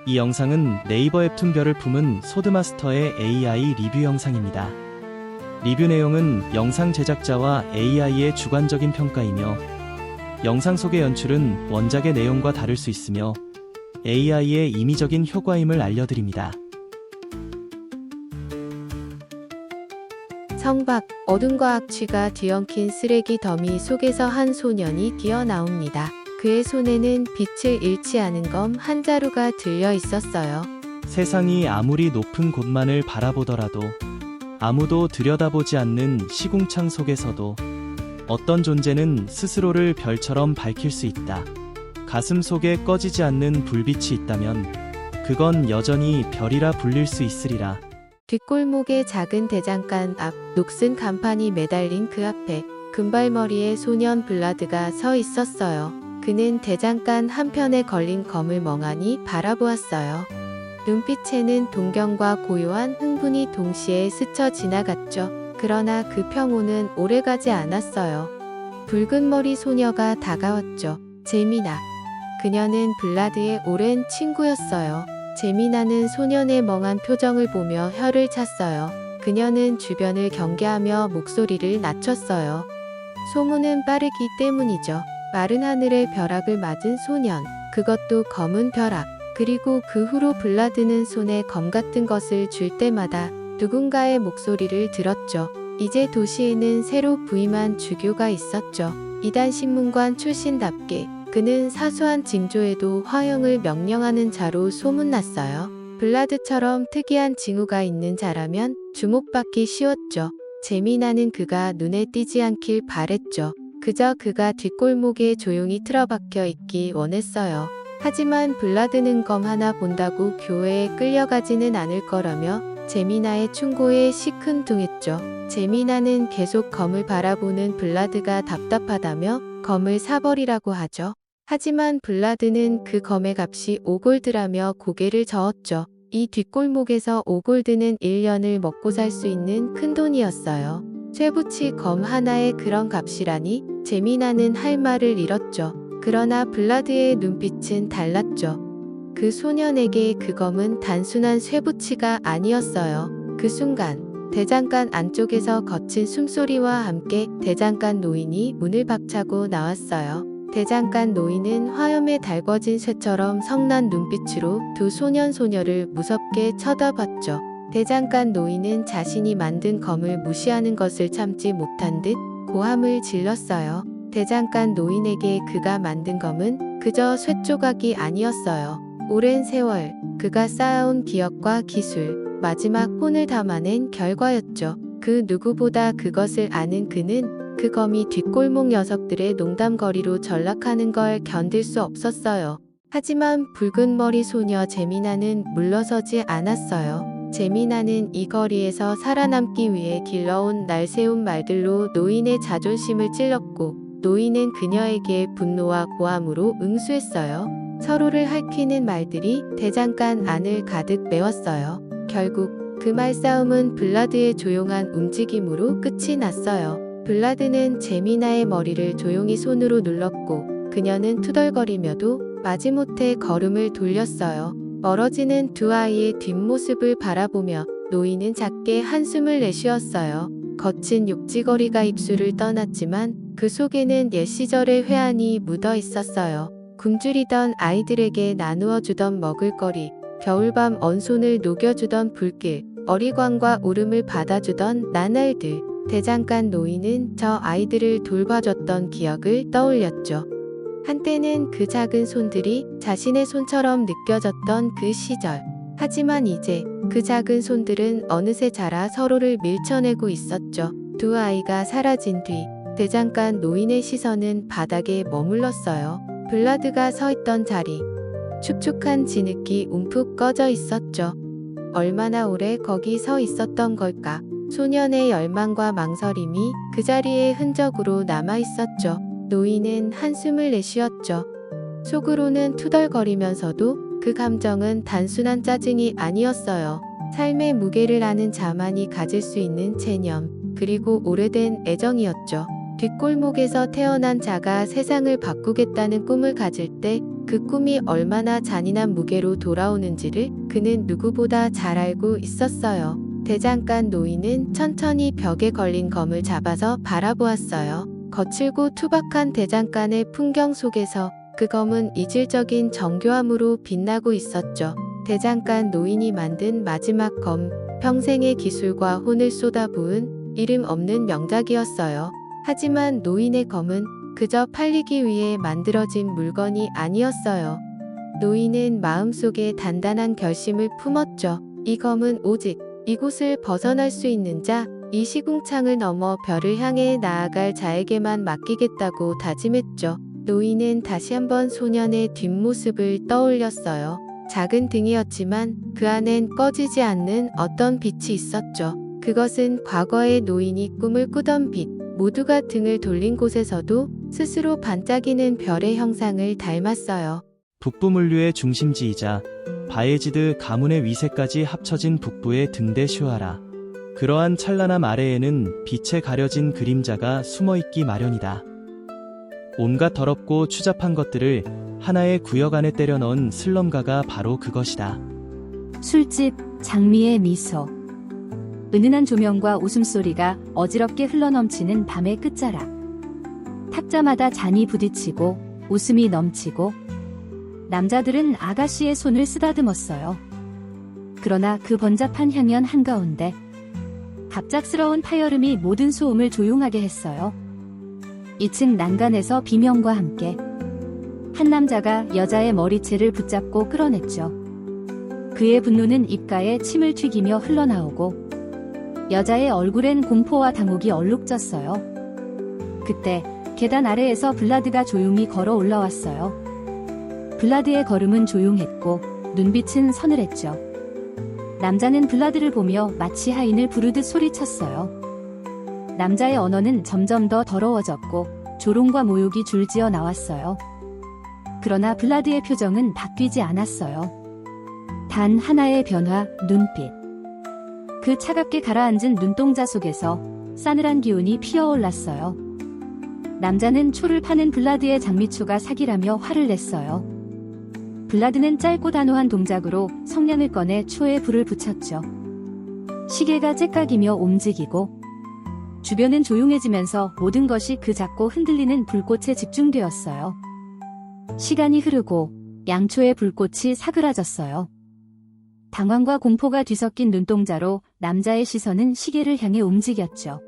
이 영상은 네이버 웹툰 별을 품은 소드마스터의 AI 리뷰 영상입니다. 리뷰 내용은 영상 제작자와 AI의 주관적인 평가이며 영상 속의 연출은 원작의 내용과 다를 수 있으며 AI의 임의적인 효과임을 알려드립니다. 성박, 어둠과 악취가 뒤엉킨 쓰레기 더미 속에서 한 소년이 뛰어나옵니다. 그의 손에는 빛을 잃지 않은 검 한 자루가 들려 있었어요. 세상이 아무리 높은 곳만을 바라보더라도 아무도 들여다보지 않는 시궁창 속에서도 어떤 존재는 스스로를 별처럼 밝힐 수 있다. 가슴 속에 꺼지지 않는 불빛이 있다면 그건 여전히 별이라 불릴 수 있으리라. 뒷골목의 작은 대장간 앞 녹슨 간판이 매달린 그 앞에 금발머리의 소년 블라드가 서 있었어요. 그는 대장간 한편에 걸린 검을 멍하니 바라보았어요. 눈빛에는 동경과 고요한 흥분이 동시에 스쳐 지나갔죠. 그러나 그 평온은 오래가지 않았어요. 붉은 머리 소녀가 다가왔죠. 제미나. 그녀는 블라드의 오랜 친구였어요. 제미나는 소년의 멍한 표정을 보며 혀를 찼어요. 그녀는 주변을 경계하며 목소리를 낮췄어요. 소문은 빠르기 때문이죠. 마른 하늘의 벼락을 맞은 소년, 그것도 검은 벼락. 그리고 그 후로 블라드는 손에 검 같은 것을 줄 때마다 누군가의 목소리를 들었죠. 이제 도시에는 새로 부임한 주교가 있었죠. 이단 신문관 출신답게 그는 사소한 징조에도 화형을 명령하는 자로 소문났어요. 블라드처럼 특이한 징후가 있는 자라면 주목받기 쉬웠죠. 제미나는 그가 눈에 띄지 않길 바랬죠. 그저 그가 뒷골목에 조용히 틀어박혀 있기 원했어요. 하지만 블라드는 검 하나 본다고 교회에 끌려가지는 않을 거라며 제미나의 충고에 시큰둥했죠. 제미나는 계속 검을 바라보는 블라드가 답답하다며 검을 사버리라고 하죠. 하지만 블라드는 그 검의 값이 5골드라며 고개를 저었죠. 이 뒷골목에서 5골드는 1년을 먹고 살 수 있는 큰돈이었어요. 쇠붙이 검 하나에 그런 값이라니 제미나는 할 말을 잃었죠. 그러나 블라드의 눈빛은 달랐죠. 그 소년에게 그 검은 단순한 쇠붙이가 아니었어요. 그 순간 대장간 안쪽에서 거친 숨소리와 함께 대장간 노인이 문을 박차고 나왔어요. 대장간 노인은 화염에 달궈진 쇠처럼 성난 눈빛으로 두 소년 소녀를 무섭게 쳐다봤죠. 대장간 노인은 자신이 만든 검을 무시하는 것을 참지 못한 듯 고함을 질렀어요. 대장간 노인에게 그가 만든 검은 그저 쇠조각이 아니었어요. 오랜 세월 그가 쌓아온 기억과 기술, 마지막 혼을 담아낸 결과였죠. 그 누구보다 그것을 아는 그는 그 검이 뒷골목 녀석들의 농담거리로 전락하는 걸 견딜 수 없었어요. 하지만 붉은 머리 소녀 제미나는 물러서지 않았어요. 제미나는 이 거리에서 살아남기 위해 길러온 날새운 말들로 노인의 자존심을 찔렀고 노인은 그녀에게 분노와 고함으로 응수했어요. 서로를 핥히는 말들이 대장간 안을 가득 메웠어요. 결국 그 말싸움은 블라드의 조용한 움직임으로 끝이 났어요. 블라드는 제미나의 머리를 조용히 손으로 눌렀고 그녀는 투덜거리며도 마지못해 걸음을 돌렸어요. 멀어지는 두 아이의 뒷모습을 바라보며 노인은 작게 한숨을 내쉬었어요. 거친 욕지거리가 입술을 떠났지만 그 속에는 옛 시절의 회한이 묻어 있었어요. 굶주리던 아이들에게 나누어 주던 먹을거리, 겨울밤 언손을 녹여주던 불길, 어리광과 울음을 받아주던 나날들. 대장간 노인은 저 아이들을 돌봐줬던 기억을 떠올렸죠. 한때는 그 작은 손들이 자신의 손처럼 느껴졌던 그 시절. 하지만 이제 그 작은 손들은 어느새 자라 서로를 밀쳐내고 있었죠. 두 아이가 사라진 뒤 대장간 노인의 시선은 바닥에 머물렀어요. 블라드가 서 있던 자리. 축축한 진흙이 움푹 꺼져 있었죠. 얼마나 오래 거기 서 있었던 걸까? 소년의 열망과 망설임이 그 자리에 흔적으로 남아 있었죠. 노인은 한숨을 내쉬었죠. 속으로는 투덜거리면서도 그 감정은 단순한 짜증이 아니었어요. 삶의 무게를 아는 자만이 가질 수 있는 체념, 그리고 오래된 애정이었죠. 뒷골목에서 태어난 자가 세상을 바꾸겠다는 꿈을 가질 때 그 꿈이 얼마나 잔인한 무게로 돌아오는지를 그는 누구보다 잘 알고 있었어요. 대장간 노인은 천천히 벽에 걸린 검을 잡아서 바라보았어요. 거칠고 투박한 대장간의 풍경 속에서 그 검은 이질적인 정교함으로 빛나고 있었죠. 대장간 노인이 만든 마지막 검, 평생의 기술과 혼을 쏟아부은 이름 없는 명작이었어요. 하지만 노인의 검은 그저 팔리기 위해 만들어진 물건이 아니었어요. 노인은 마음속에 단단한 결심을 품었죠. 이 검은 오직 이곳을 벗어날 수 있는 자, 이 시궁창을 넘어 별을 향해 나아갈 자에게만 맡기겠다고 다짐했죠. 노인은 다시 한번 소년의 뒷모습을 떠올렸어요. 작은 등이었지만 그 안엔 꺼지지 않는 어떤 빛이 있었죠. 그것은 과거의 노인이 꿈을 꾸던 빛, 모두가 등을 돌린 곳에서도 스스로 반짝이는 별의 형상을 닮았어요. 북부물류의 중심지이자 바예지드 가문의 위세까지 합쳐진 북부의 등대 슈아라. 그러한 찬란함 아래에는 빛에 가려진 그림자가 숨어있기 마련이다. 온갖 더럽고 추잡한 것들을 하나의 구역 안에 때려 넣은 슬럼가가 바로 그것이다. 술집, 장미의 미소. 은은한 조명과 웃음소리가 어지럽게 흘러넘치는 밤의 끝자락. 탁자마다 잔이 부딪히고 웃음이 넘치고 남자들은 아가씨의 손을 쓰다듬었어요. 그러나 그 번잡한 향연 한가운데 갑작스러운 파열음이 모든 소음을 조용하게 했어요. 2층 난간에서 비명과 함께 한 남자가 여자의 머리채를 붙잡고 끌어냈죠. 그의 분노는 입가에 침을 튀기며 흘러나오고 여자의 얼굴엔 공포와 당혹이 얼룩졌어요. 그때 계단 아래에서 블라드가 조용히 걸어 올라왔어요. 블라드의 걸음은 조용했고 눈빛은 서늘했죠. 남자는 블라드를 보며 마치 하인을 부르듯 소리쳤어요. 남자의 언어는 점점 더 더러워졌고 조롱과 모욕이 줄지어 나왔어요. 그러나 블라드의 표정은 바뀌지 않았어요. 단 하나의 변화, 눈빛. 그 차갑게 가라앉은 눈동자 속에서 싸늘한 기운이 피어올랐어요. 남자는 초를 파는 블라드의 장미초가 사기라며 화를 냈어요. 블라드는 짧고 단호한 동작으로 성냥을 꺼내 초에 불을 붙였죠. 시계가 째깍이며 움직이고 주변은 조용해지면서 모든 것이 그 작고 흔들리는 불꽃에 집중되었어요. 시간이 흐르고 양초의 불꽃이 사그라졌어요. 당황과 공포가 뒤섞인 눈동자로 남자의 시선은 시계를 향해 움직였죠.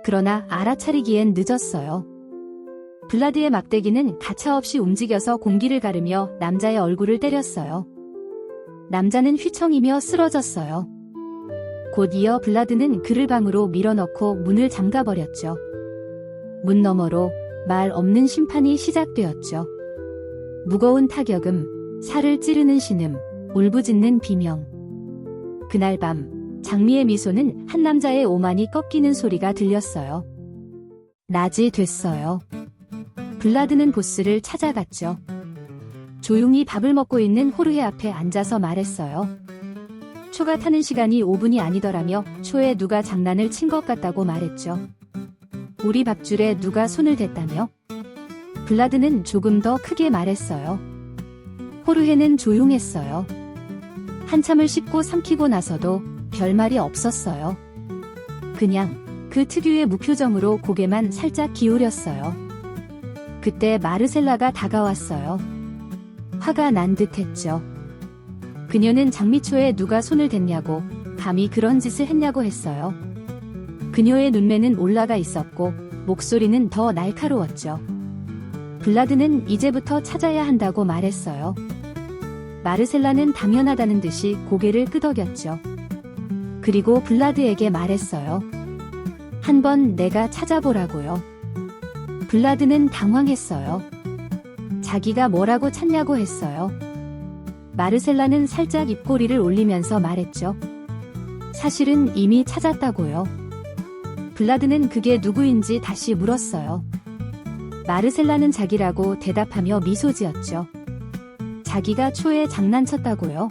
그러나 알아차리기엔 늦었어요. 블라드의 막대기는 가차없이 움직여서 공기를 가르며 남자의 얼굴을 때렸어요. 남자는 휘청이며 쓰러졌어요. 곧 이어 블라드는 그를 방으로 밀어넣고 문을 잠가버렸죠. 문 너머로 말 없는 심판이 시작되었죠. 무거운 타격음, 살을 찌르는 신음, 울부짖는 비명. 그날 밤 장미의 미소는 한 남자의 오만이 꺾이는 소리가 들렸어요. 낮이 됐어요. 블라드는 보스를 찾아갔죠. 조용히 밥을 먹고 있는 호르헤 앞에 앉아서 말했어요. 초가 타는 시간이 5분이 아니더라며 초에 누가 장난을 친 것 같다고 말했죠. 우리 밥줄에 누가 손을 댔다며? 블라드는 조금 더 크게 말했어요. 호르헤는 조용했어요. 한참을 씹고 삼키고 나서도 별말이 없었어요. 그냥 그 특유의 무표정으로 고개만 살짝 기울였어요. 그때 마르셀라가 다가왔어요. 화가 난 듯했죠. 그녀는 장미초에 누가 손을 댔냐고, 감히 그런 짓을 했냐고 했어요. 그녀의 눈매는 올라가 있었고 목소리는 더 날카로웠죠. 블라드는 이제부터 찾아야 한다고 말했어요. 마르셀라는 당연하다는 듯이 고개를 끄덕였죠. 그리고 블라드에게 말했어요. 한번 내가 찾아보라고요. 블라드는 당황했어요. 자기가 뭐라고 찾냐고 했어요. 마르셀라는 살짝 입꼬리를 올리면서 말했죠. 사실은 이미 찾았다고요. 블라드는 그게 누구인지 다시 물었어요. 마르셀라는 자기라고 대답하며 미소 지었죠. 자기가 초에 장난쳤다고요.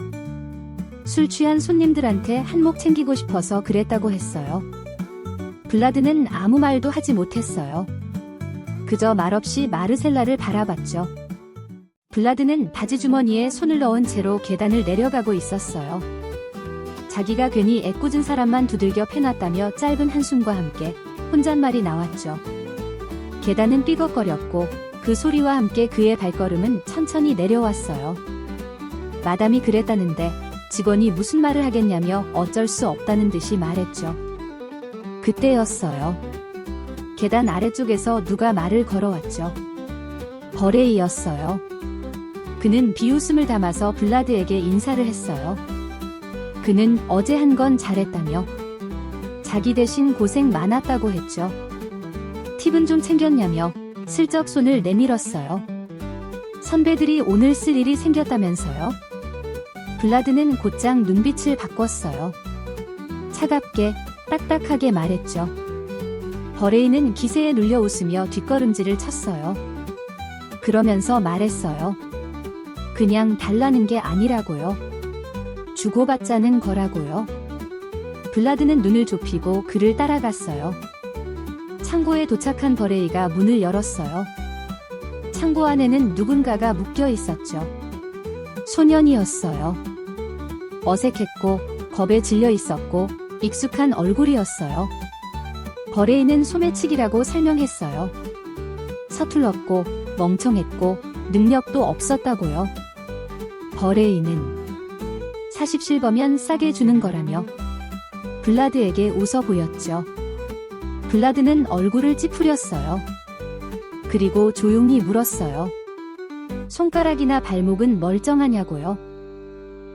술 취한 손님들한테 한몫 챙기고 싶어서 그랬다고 했어요. 블라드는 아무 말도 하지 못했어요. 그저 말없이 마르셀라를 바라봤죠. 블라드는 바지 주머니에 손을 넣은 채로 계단을 내려가고 있었어요. 자기가 괜히 애꿎은 사람만 두들겨 패놨다며 짧은 한숨과 함께 혼잣말이 나왔죠. 계단은 삐걱거렸고 그 소리와 함께 그의 발걸음은 천천히 내려왔어요. 마담이 그랬다는데 직원이 무슨 말을 하겠냐며 어쩔 수 없다는 듯이 말했죠. 그때였어요. 계단 아래쪽에서 누가 말을 걸어왔죠. 버레이였어요. 그는 비웃음을 담아서 블라드에게 인사를 했어요. 그는 어제 한 건 잘했다며 자기 대신 고생 많았다고 했죠. 팁은 좀 챙겼냐며 슬쩍 손을 내밀었어요. 선배들이 오늘 쓸 일이 생겼다면서요? 블라드는 곧장 눈빛을 바꿨어요. 차갑게 딱딱하게 말했죠. 버레이는 기세에 눌려 웃으며 뒷걸음질을 쳤어요. 그러면서 말했어요. 그냥 달라는 게 아니라고요. 주고받자는 거라고요. 블라드는 눈을 좁히고 그를 따라갔어요. 창고에 도착한 버레이가 문을 열었어요. 창고 안에는 누군가가 묶여 있었죠. 소년이었어요. 어색했고 겁에 질려 있었고 익숙한 얼굴이었어요. 버레이는 소매치기라고 설명했어요. 서툴렀고 멍청했고 능력도 없었다고요. 버레이는 40실버면 싸게 주는 거라며 블라드에게 웃어 보였죠. 블라드는 얼굴을 찌푸렸어요. 그리고 조용히 물었어요. 손가락이나 발목은 멀쩡하냐고요?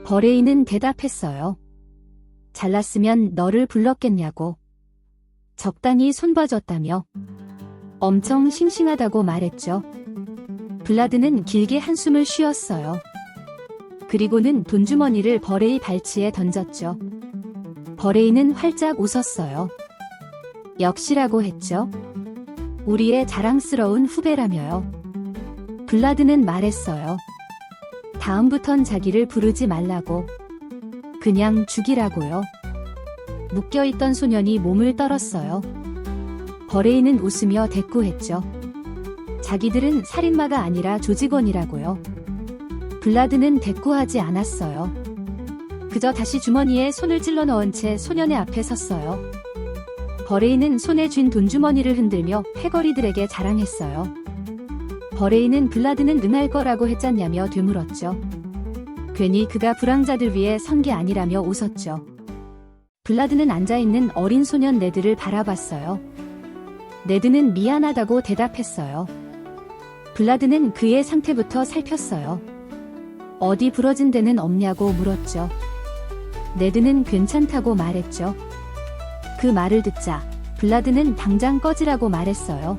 버레이는 대답했어요. 잘났으면 너를 불렀겠냐고. 적당히 손봐줬다며 엄청 싱싱하다고 말했죠. 블라드는 길게 한숨을 쉬었어요. 그리고는 돈주머니를 버레이 발치에 던졌죠. 버레이는 활짝 웃었어요. 역시라고 했죠. 우리의 자랑스러운 후배라며요. 블라드는 말했어요. 다음부턴 자기를 부르지 말라고. 그냥 죽이라고요. 묶여있던 소년이 몸을 떨었어요. 버레이는 웃으며 대꾸했죠. 자기들은 살인마가 아니라 조직원이라고요. 블라드는 대꾸하지 않았어요. 그저 다시 주머니에 손을 찔러 넣은 채 소년의 앞에 섰어요. 버레이는 손에 쥔 돈주머니를 흔들며 패거리들에게 자랑했어요. 버레이는 블라드는 능할 거라고 했잖냐며 되물었죠. 괜히 그가 불황자들 위해 선 게 아니라며 웃었죠. 블라드는 앉아있는 어린 소년 네드를 바라봤어요. 네드는 미안하다고 대답했어요. 블라드는 그의 상태부터 살폈어요. 어디 부러진 데는 없냐고 물었죠. 네드는 괜찮다고 말했죠. 그 말을 듣자 블라드는 당장 꺼지라고 말했어요.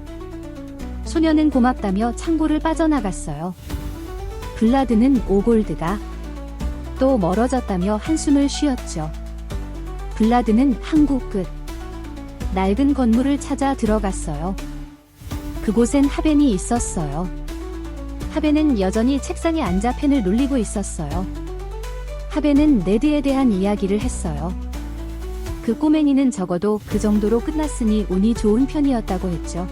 소년은 고맙다며 창고를 빠져나갔어요. 블라드는 오골드가 또 멀어졌다며 한숨을 쉬었죠. 블라드는 항구 끝 낡은 건물을 찾아 들어갔어요. 그곳엔 하벤이 있었어요. 하벤은 여전히 책상에 앉아 펜을 놀리고 있었어요. 하벤은 네드에 대한 이야기를 했어요. 그 꼬맹이는 적어도 그 정도로 끝났으니 운이 좋은 편이었다고 했죠.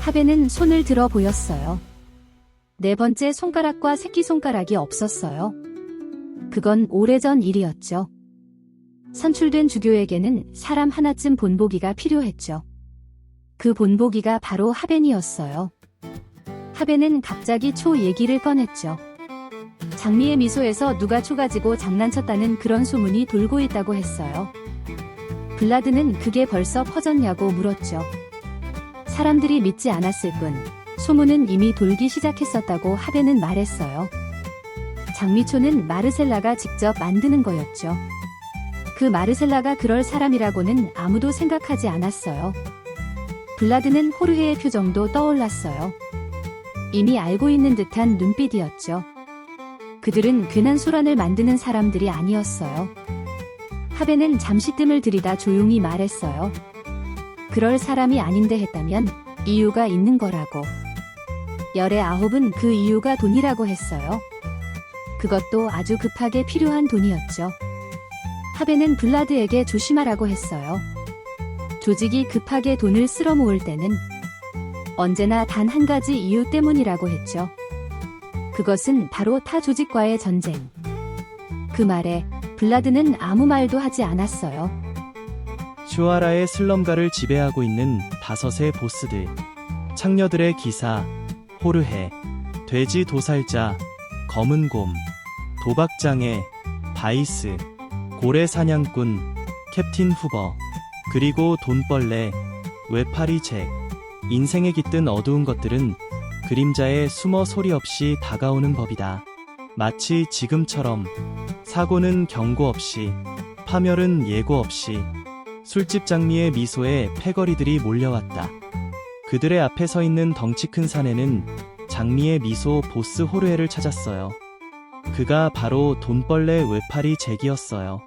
하벤은 손을 들어 보였어요. 네 번째 손가락과 새끼손가락이 없었어요. 그건 오래전 일이었죠. 선출된 주교에게는 사람 하나쯤 본보기가 필요했죠. 그 본보기가 바로 하벤이었어요. 하벤은 갑자기 초 얘기를 꺼냈죠. 장미의 미소에서 누가 초 가지고 장난쳤다는 그런 소문이 돌고 있다고 했어요. 블라드는 그게 벌써 퍼졌냐고 물었죠. 사람들이 믿지 않았을 뿐 소문은 이미 돌기 시작했었다고 하벤은 말했어요. 장미초는 마르셀라가 직접 만드는 거였죠. 그 마르셀라가 그럴 사람이라고는 아무도 생각하지 않았어요. 블라드는 호르헤의 표정도 떠올랐어요. 이미 알고 있는 듯한 눈빛이었죠. 그들은 괜한 소란을 만드는 사람들이 아니었어요. 하벤은 잠시 뜸을 들이다 조용히 말했어요. 그럴 사람이 아닌데 했다면 이유가 있는 거라고. 열의 아홉은 그 이유가 돈이라고 했어요. 그것도 아주 급하게 필요한 돈이었죠. 하벤은 블라드에게 조심하라고 했어요. 조직이 급하게 돈을 쓸어 모을 때는 언제나 단 한 가지 이유 때문이라고 했죠. 그것은 바로 타 조직과의 전쟁. 그 말에 블라드는 아무 말도 하지 않았어요. 슈아라의 슬럼가를 지배하고 있는 5의 보스들. 창녀들의 기사, 호르헤, 돼지 도살자, 검은 곰, 도박장애, 바이스, 고래 사냥꾼, 캡틴 후버, 그리고 돈벌레, 외파리 잭. 인생에 깃든 어두운 것들은 그림자에 숨어 소리 없이 다가오는 법이다. 마치 지금처럼 사고는 경고 없이, 파멸은 예고 없이 술집 장미의 미소에 패거리들이 몰려왔다. 그들의 앞에 서 있는 덩치 큰 사내는 장미의 미소 보스 호르헤를 찾았어요. 그가 바로 돈벌레 외파리 잭이었어요.